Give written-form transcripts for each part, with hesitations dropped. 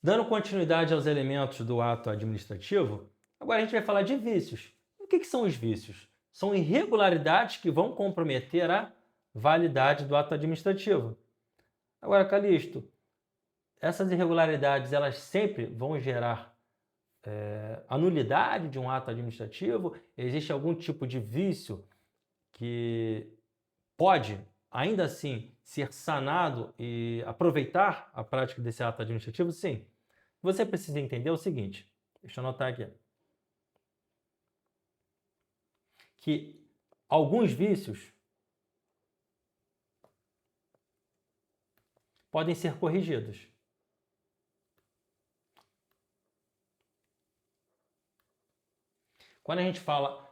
Dando continuidade aos elementos do ato administrativo, agora a gente vai falar de vícios. O que são os vícios? São irregularidades que vão comprometer a validade do ato administrativo. Agora, Calixto, essas irregularidades elas sempre vão gerar a nulidade de um ato administrativo? Existe algum tipo de vício que pode, ainda assim, ser sanado e aproveitar a prática desse ato administrativo? Sim. Você precisa entender o seguinte, deixa eu anotar aqui, que alguns vícios podem ser corrigidos. Quando a gente fala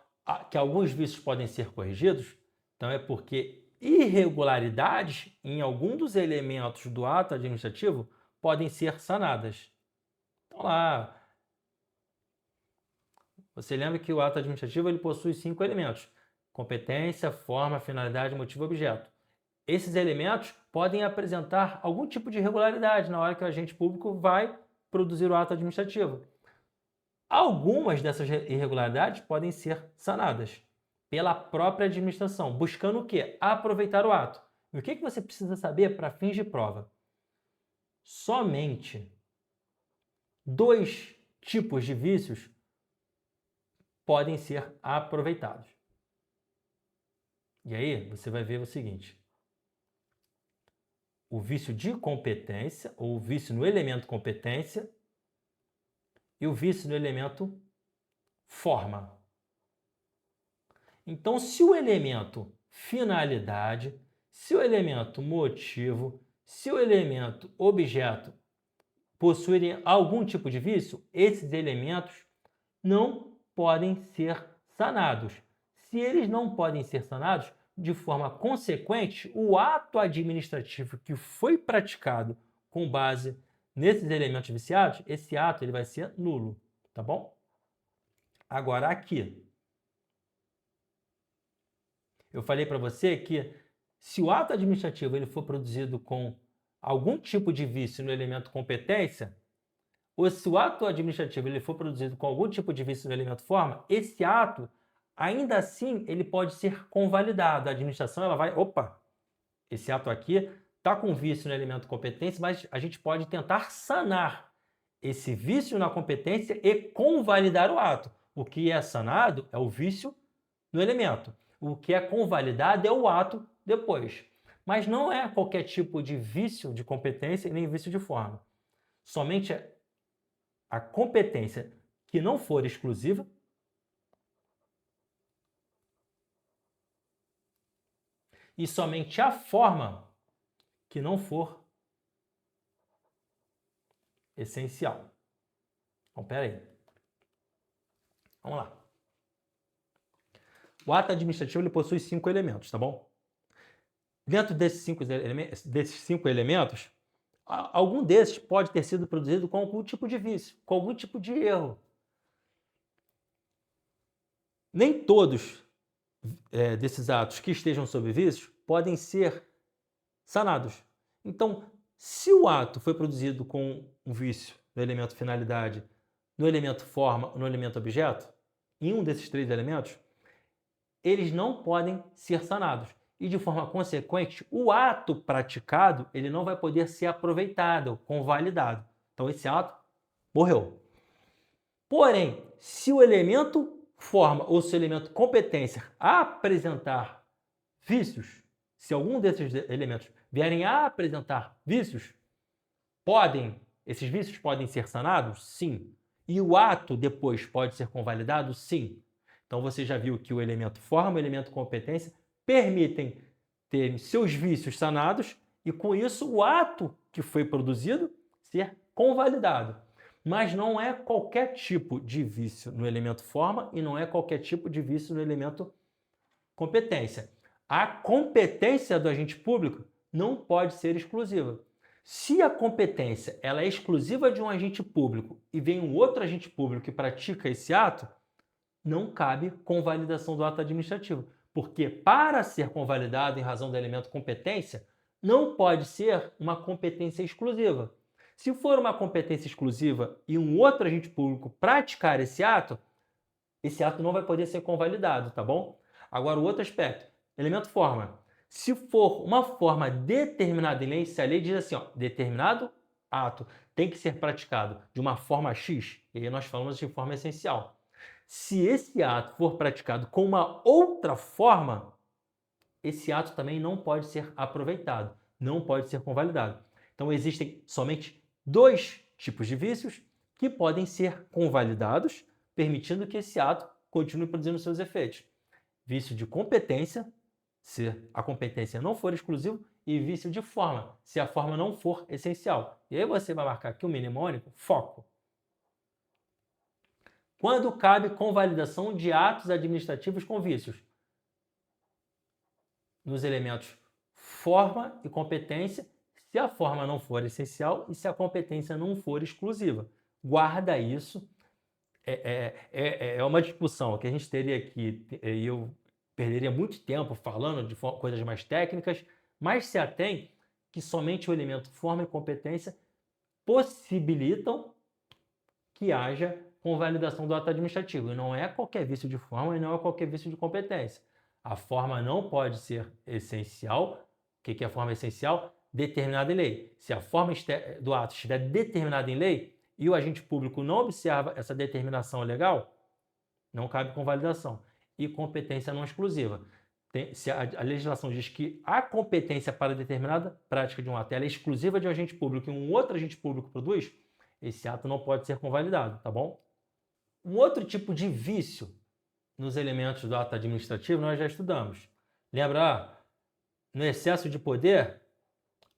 que alguns vícios podem ser corrigidos, então é porque irregularidades em algum dos elementos do ato administrativo podem ser sanadas. Então lá, você lembra que o ato administrativo ele possui 5 elementos: competência, forma, finalidade, motivo e objeto. Esses elementos podem apresentar algum tipo de irregularidade na hora que o agente público vai produzir o ato administrativo. Algumas dessas irregularidades podem ser sanadas pela própria administração, buscando o quê? Aproveitar o ato. E o que você precisa saber para fins de prova? Somente 2 tipos de vícios podem ser aproveitados. E aí você vai ver o seguinte: o vício de competência, ou o vício no elemento competência, e o vício no elemento forma. Então, se o elemento finalidade, se o elemento motivo, se o elemento objeto possuírem algum tipo de vício, esses elementos não podem ser sanados. Se eles não podem ser sanados, de forma consequente, o ato administrativo que foi praticado com base nesses elementos viciados, esse ato ele vai ser nulo, tá bom? Agora aqui, eu falei para você que se o ato administrativo ele for produzido com algum tipo de vício no elemento competência, ou se o ato administrativo ele for produzido com algum tipo de vício no elemento forma, esse ato, ainda assim, ele pode ser convalidado. A administração ela vai, esse ato aqui está com vício no elemento competência, mas a gente pode tentar sanar esse vício na competência e convalidar o ato. O que é sanado é o vício no elemento. O que é convalidado é o ato depois. Mas não é qualquer tipo de vício de competência e nem vício de forma. Somente a competência que não for exclusiva e somente a forma que não for essencial. Então, peraí. Vamos lá. O ato administrativo ele possui 5 elementos, tá bom? Dentro desses 5 elementos, algum desses pode ter sido produzido com algum tipo de vício, com algum tipo de erro. Nem todos desses atos que estejam sob vícios podem ser sanados. Então, se o ato foi produzido com um vício no elemento finalidade, no elemento forma ou no elemento objeto, em um desses 3 elementos, eles não podem ser sanados. E, de forma consequente, o ato praticado ele não vai poder ser aproveitado, convalidado. Então, esse ato morreu. Porém, se o elemento forma ou se o elemento competência apresentar vícios, se algum desses elementos vierem a apresentar vícios, esses vícios podem ser sanados? Sim. E o ato depois pode ser convalidado? Sim. Então você já viu que o elemento forma e o elemento competência permitem ter seus vícios sanados e com isso o ato que foi produzido ser convalidado. Mas não é qualquer tipo de vício no elemento forma e não é qualquer tipo de vício no elemento competência. A competência do agente público não pode ser exclusiva. Se a competência ela é exclusiva de um agente público e vem um outro agente público que pratica esse ato, não cabe convalidação do ato administrativo. Porque para ser convalidado em razão do elemento competência, não pode ser uma competência exclusiva. Se for uma competência exclusiva e um outro agente público praticar esse ato não vai poder ser convalidado, tá bom? Agora, o outro aspecto, elemento forma. Se for uma forma determinada em lei, se a lei diz assim, ó, determinado ato tem que ser praticado de uma forma X, e aí nós falamos de forma essencial. Se esse ato for praticado com uma outra forma, esse ato também não pode ser aproveitado, não pode ser convalidado. Então, existem somente dois tipos de vícios que podem ser convalidados, permitindo que esse ato continue produzindo seus efeitos. Vício de competência, se a competência não for exclusiva, e vício de forma, se a forma não for essencial. E aí você vai marcar aqui o mnemônico foco. Quando cabe convalidação de atos administrativos com vícios? Nos elementos forma e competência, se a forma não for essencial e se a competência não for exclusiva. Guarda isso. É uma discussão que a gente teria aqui, e eu perderia muito tempo falando de coisas mais técnicas, mas se atém que somente o elemento forma e competência possibilitam que haja convalidação do ato administrativo. E não é qualquer vício de forma e não é qualquer vício de competência. A forma não pode ser essencial. O que é a forma essencial? Determinada em lei. Se a forma do ato estiver determinada em lei e o agente público não observa essa determinação legal, não cabe convalidação. E competência não exclusiva. Se a legislação diz que a competência para determinada prática de um ato é exclusiva de um agente público e um outro agente público produz, esse ato não pode ser convalidado, tá bom? Um outro tipo de vício nos elementos do ato administrativo nós já estudamos. Lembra, no excesso de poder,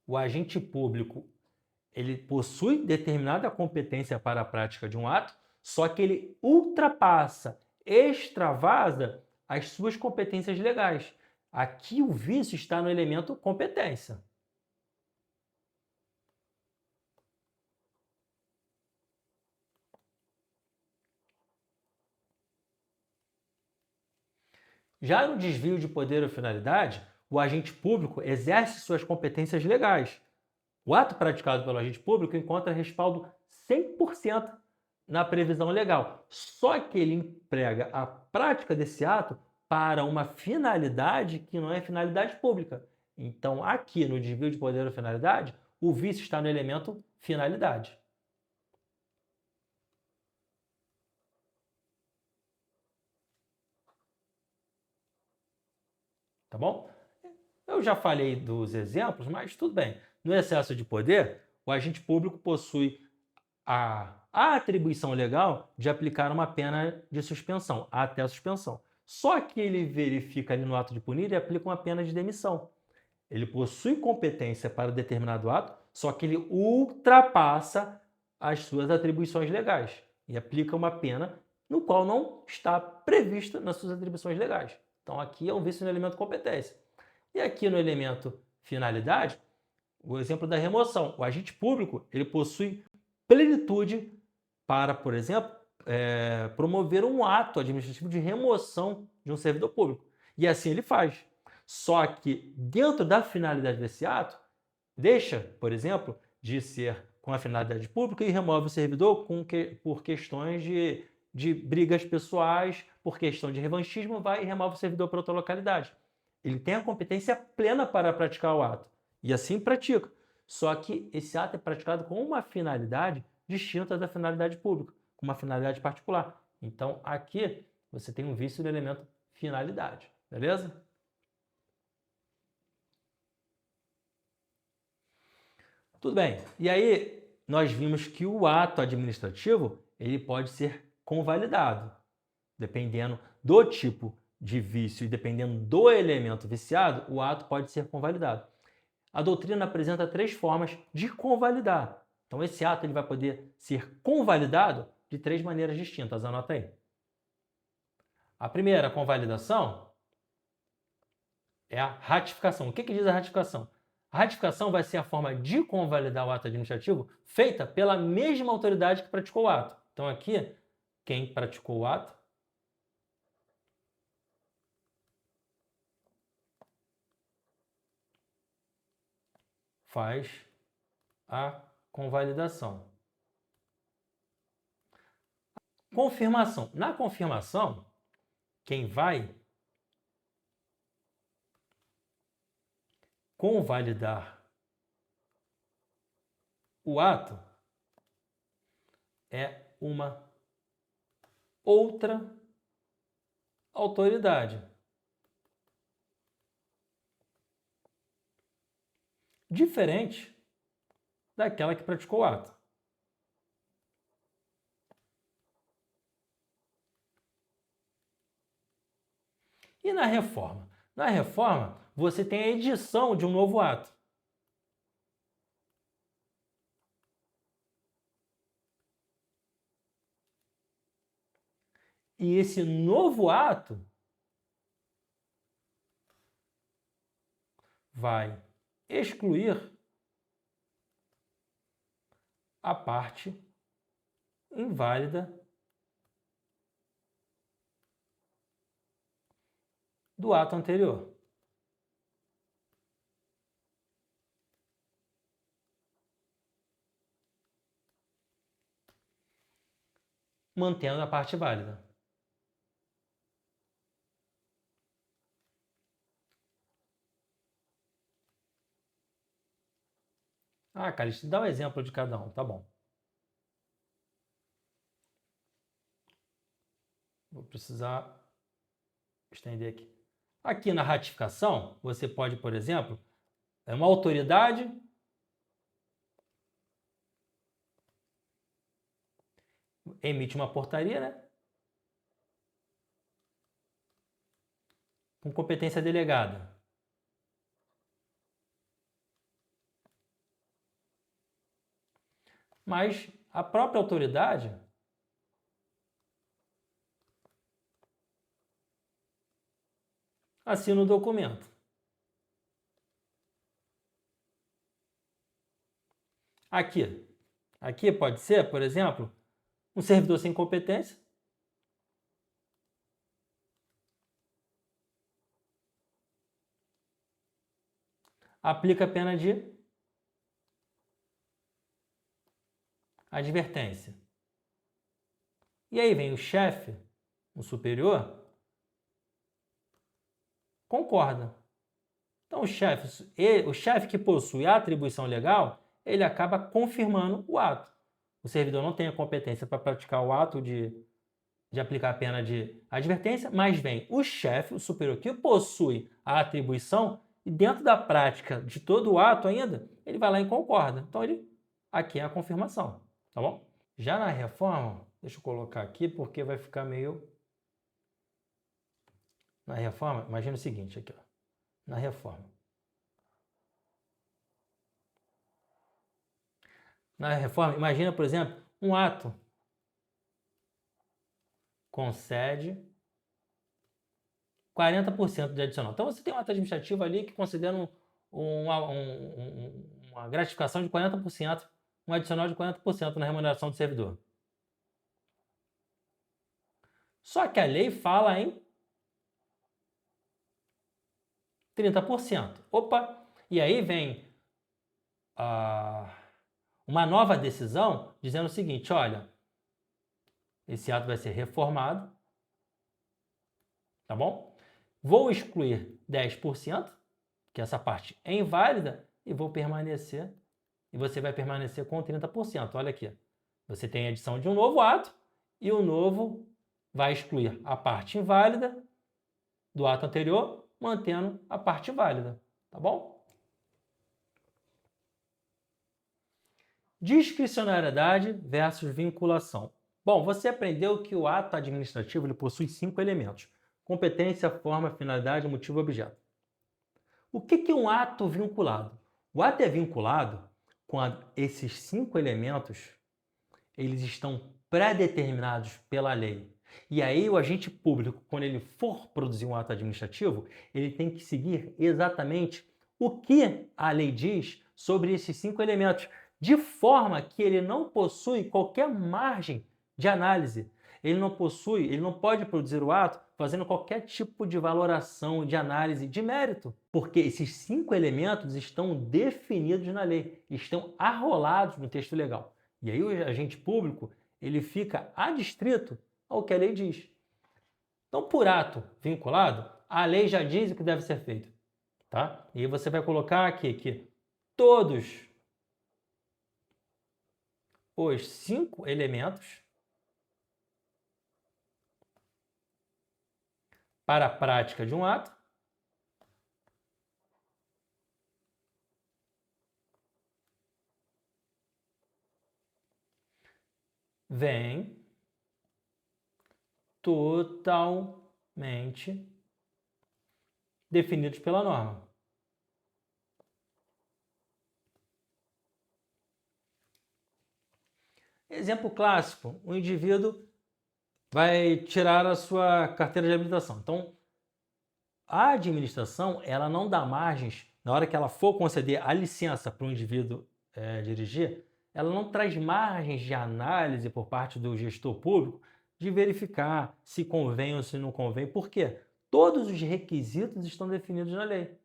o agente público ele possui determinada competência para a prática de um ato, só que ele ultrapassa, extravasa as suas competências legais. Aqui o vício está no elemento competência. Já no desvio de poder ou finalidade, o agente público exerce suas competências legais. O ato praticado pelo agente público encontra respaldo 100% na previsão legal, só que ele emprega a prática desse ato para uma finalidade que não é finalidade pública. Então, aqui no desvio de poder ou finalidade, o vício está no elemento finalidade. Tá bom? Eu já falei dos exemplos, mas tudo bem. No excesso de poder, o agente público possui a atribuição legal de aplicar uma pena de suspensão, até a suspensão. Só que ele verifica ali no ato de punir e aplica uma pena de demissão. Ele possui competência para determinado ato, só que ele ultrapassa as suas atribuições legais e aplica uma pena no qual não está prevista nas suas atribuições legais. Então aqui é um vício no elemento competência. E aqui no elemento finalidade, o exemplo da remoção. O agente público ele possui plenitude para, por exemplo, promover um ato administrativo de remoção de um servidor público. E assim ele faz. Só que dentro da finalidade desse ato, deixa, por exemplo, de ser com a finalidade pública e remove o servidor por questões de brigas pessoais, por questão de revanchismo, vai e remove o servidor para outra localidade. Ele tem a competência plena para praticar o ato. E assim pratica. Só que esse ato é praticado com uma finalidade distinta da finalidade pública, com uma finalidade particular. Então, aqui você tem um vício do elemento finalidade. Beleza? Tudo bem. E aí, nós vimos que o ato administrativo ele pode ser convalidado, dependendo do tipo de vício e dependendo do elemento viciado, o ato pode ser convalidado. A doutrina apresenta 3 formas de convalidar. Então, esse ato ele vai poder ser convalidado de 3 maneiras distintas. Anota aí. A primeira convalidação é a ratificação. O que diz a ratificação? A ratificação vai ser a forma de convalidar o ato administrativo feita pela mesma autoridade que praticou o ato. Então, aqui, quem praticou o ato faz a convalidação. Confirmação. Na confirmação, quem vai convalidar o ato é uma outra autoridade. Diferente daquela que praticou o ato. E na reforma? Na reforma, você tem a edição de um novo ato. E esse novo ato vai excluir a parte inválida do ato anterior. Mantendo a parte válida. Ah, Calixto, dá um exemplo de cada um, tá bom. Vou precisar estender aqui. Aqui na ratificação, você pode, por exemplo, uma autoridade emite uma portaria, né? Com competência delegada. Mas a própria autoridade assina o documento. Aqui pode ser, por exemplo, um servidor sem competência. Aplica a pena de advertência. E aí vem o chefe, o superior, concorda. Então o chefe que possui a atribuição legal, ele acaba confirmando o ato. O servidor não tem a competência para praticar o ato de aplicar a pena de advertência, mas vem o chefe, o superior, que possui a atribuição, e dentro da prática de todo o ato ainda, ele vai lá e concorda. Então, aqui é a confirmação, tá bom? Já na reforma, deixa eu colocar aqui, porque vai ficar meio... Na reforma, imagina o seguinte aqui, ó. Na reforma. Na reforma, imagina, por exemplo, um ato concede 40% de adicional. Então, você tem um ato administrativo ali que considera uma gratificação de 40%, um adicional de 40% na remuneração do servidor. Só que a lei fala em 30%. Opa! E aí vem uma nova decisão dizendo o seguinte, olha, esse ato vai ser reformado, tá bom? Vou excluir 10%, que essa parte é inválida, e você vai permanecer com 30%. Olha aqui, você tem a adição de um novo ato, e o novo vai excluir a parte inválida do ato anterior, mantendo a parte válida, tá bom? Discricionariedade versus vinculação. Bom, você aprendeu que o ato administrativo ele possui 5 elementos: competência, forma, finalidade, motivo e objeto. O que é um ato vinculado? O ato é vinculado quando esses 5 elementos eles estão pré-determinados pela lei. E aí o agente público, quando ele for produzir um ato administrativo, ele tem que seguir exatamente o que a lei diz sobre esses 5 elementos, de forma que ele não possui qualquer margem de análise. Ele não pode produzir o ato fazendo qualquer tipo de valoração, de análise, de mérito, porque esses 5 elementos estão definidos na lei, estão arrolados no texto legal. E aí o agente público, ele fica adstrito ao que a lei diz. Então, por ato vinculado, a lei já diz o que deve ser feito, tá? E aí você vai colocar aqui que todos os 5 elementos para a prática de um ato vêm totalmente definidos pela norma. Exemplo clássico, o indivíduo vai tirar a sua carteira de habilitação. Então, a administração, ela não dá margens, na hora que ela for conceder a licença para o indivíduo dirigir, ela não traz margens de análise por parte do gestor público de verificar se convém ou se não convém. Por quê? Todos os requisitos estão definidos na lei.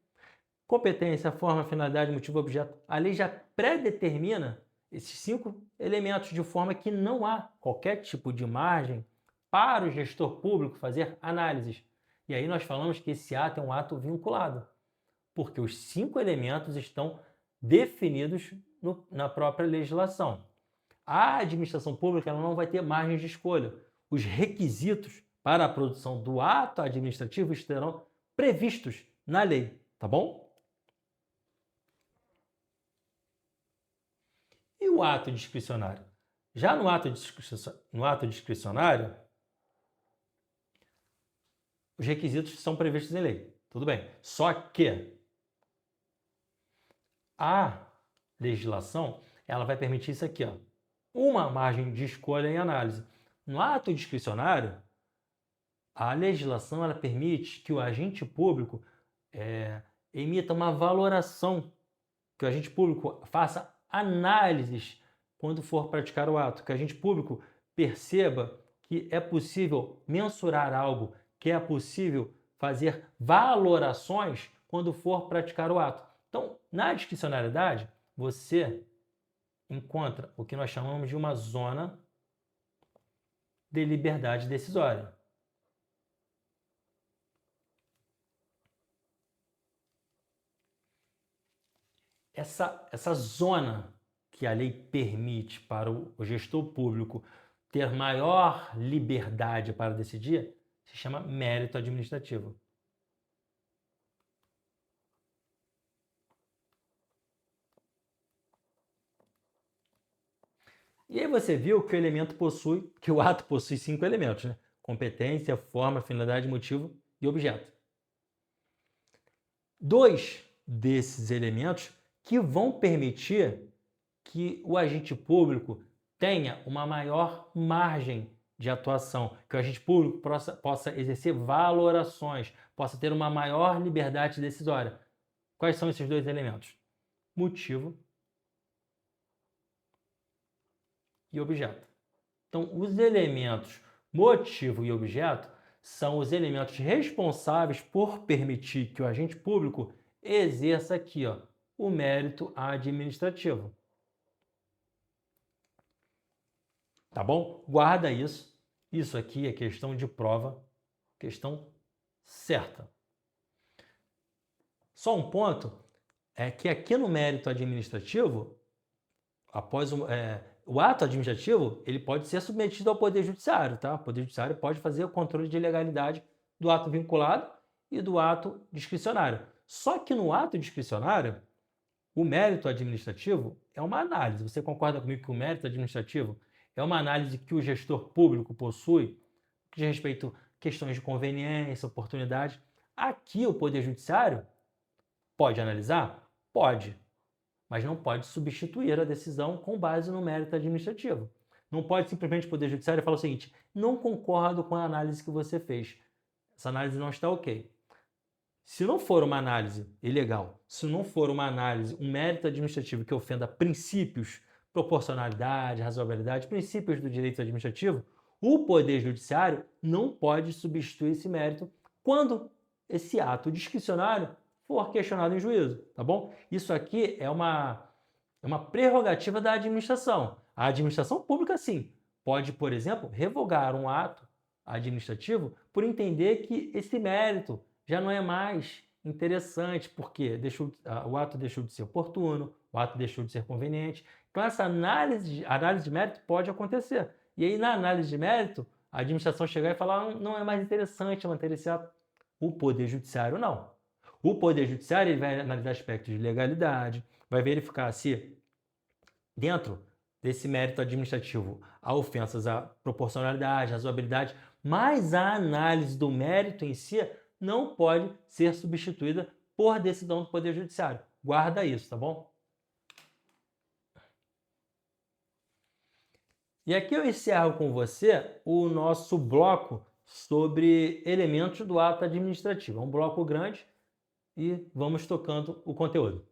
Competência, forma, finalidade, motivo, objeto. A lei já predetermina esses 5 elementos de forma que não há qualquer tipo de margem para o gestor público fazer análises. E aí nós falamos que esse ato é um ato vinculado, porque os 5 elementos estão definidos na própria legislação. A administração pública ela não vai ter margem de escolha. Os requisitos para a produção do ato administrativo estarão previstos na lei, tá bom? E o ato discricionário? Já no ato discricionário, os requisitos são previstos em lei. Tudo bem. Só que a legislação ela vai permitir isso aqui, ó, uma margem de escolha em análise. No ato discricionário, a legislação ela permite que o agente público emita uma valoração, que o agente público faça análises quando for praticar o ato, que o agente público perceba que é possível mensurar algo, que é possível fazer valorações quando for praticar o ato. Então, na discricionariedade, você encontra o que nós chamamos de uma zona de liberdade decisória. Essa zona que a lei permite para o gestor público ter maior liberdade para decidir se chama mérito administrativo. E aí você viu que o ato possui 5 elementos, né? Competência, forma, finalidade, motivo e objeto. 2 desses elementos que vão permitir que o agente público tenha uma maior margem de atuação, que o agente público possa exercer valorações, possa ter uma maior liberdade decisória. Quais são esses 2 elementos? Motivo e objeto. Então, os elementos motivo e objeto são os elementos responsáveis por permitir que o agente público exerça aqui, ó, o mérito administrativo. Tá bom? Guarda isso. Isso aqui é questão de prova, questão certa. Só um ponto é que aqui no mérito administrativo, após o ato administrativo, ele pode ser submetido ao Poder Judiciário, tá? O Poder Judiciário pode fazer o controle de legalidade do ato vinculado e do ato discricionário. Só que no ato discricionário, o mérito administrativo é uma análise. Você concorda comigo que o mérito administrativo é uma análise que o gestor público possui, que diz respeito a questões de conveniência, oportunidade? Aqui o Poder Judiciário pode analisar? Pode. Mas não pode substituir a decisão com base no mérito administrativo. Não pode simplesmente o Poder Judiciário falar o seguinte: não concordo com a análise que você fez. Essa análise não está ok. Se não for uma análise ilegal, se não for uma análise, um mérito administrativo que ofenda princípios, proporcionalidade, razoabilidade, princípios do direito administrativo, O Poder Judiciário não pode substituir esse mérito quando esse ato discricionário for questionado em juízo, tá bom? Isso aqui é uma prerrogativa da administração. A administração pública, sim, pode, por exemplo, revogar um ato administrativo por entender que esse mérito já não é mais interessante, porque o ato deixou de ser oportuno, o ato deixou de ser conveniente. Então, essa análise de mérito pode acontecer. E aí, na análise de mérito, a administração chegar e falar não é mais interessante manter esse ato. O Poder Judiciário não. O Poder Judiciário ele vai analisar aspectos de legalidade, vai verificar se, dentro desse mérito administrativo, há ofensas à proporcionalidade, razoabilidade, mas a análise do mérito em si não pode ser substituída por decisão do Poder Judiciário. Guarda isso, tá bom? E aqui eu encerro com você o nosso bloco sobre elementos do ato administrativo. É um bloco grande e vamos tocando o conteúdo.